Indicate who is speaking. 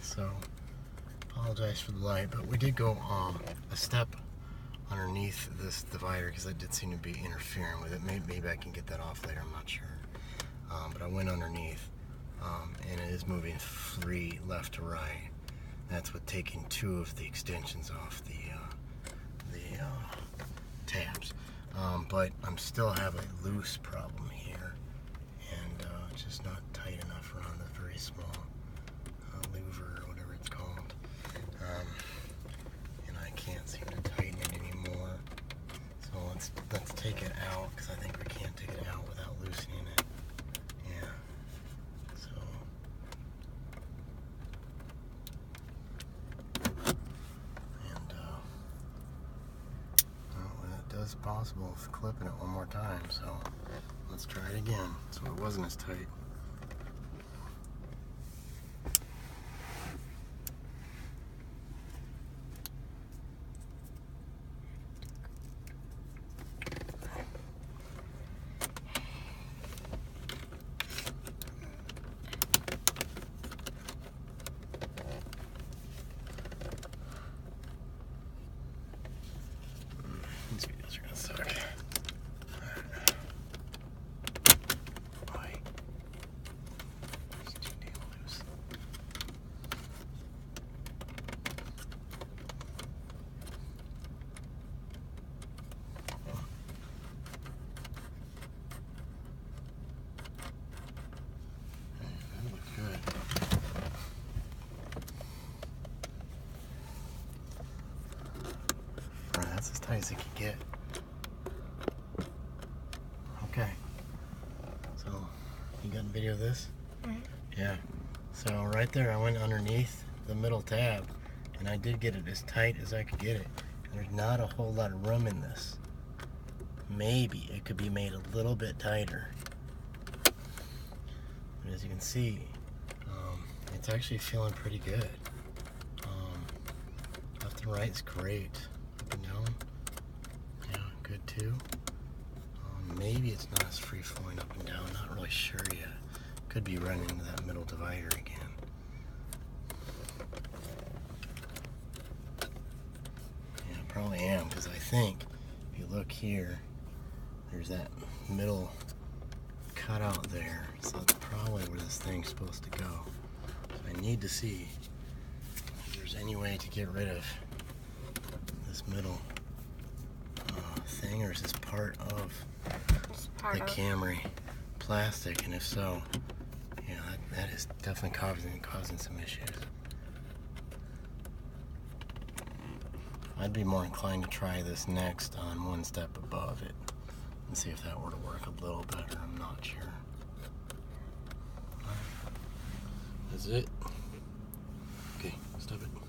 Speaker 1: So apologize for the light, but we did go a step underneath this divider because that did seem to be interfering with it. Maybe I can get that off later, I'm not sure. But I went underneath, and it is moving free left to right. That's with taking 2 of the extensions off the tabs. But I'm still having a loose problem here, and it's just not tight enough around the very small louver or whatever it's called. And I can't seem to tighten it anymore. So let's take it out, because I think we can't take it out without loosening it. Yeah. So well, it's possible of clipping it one more time. So let's try it again. So it wasn't as tight. These videos are gonna suck. Boy. It's too damn loose. That looks good. That's as tight as it can get. Okay. So, you got a video of this?
Speaker 2: Mm-hmm.
Speaker 1: Yeah. So right there, I went underneath the middle tab, and I did get it as tight as I could get it. And there's not a whole lot of room in this. Maybe it could be made a little bit tighter. But as you can see, it's actually feeling pretty good. Left and right is great. Up and down, yeah, good too. Maybe it's not as free flowing up and down, not really sure yet. Could be running into that middle divider again. Yeah, I probably am, because I think if you look here, there's that middle cutout there. So that's probably where this thing's supposed to go. So I need to see if there's any way to get rid of this middle thing, or is this part of the Camry plastic? And if so, yeah, that is definitely causing some issues. I'd be more inclined to try this next on one step above it and see if that were to work a little better. I'm not sure. That's it. Okay, stop it.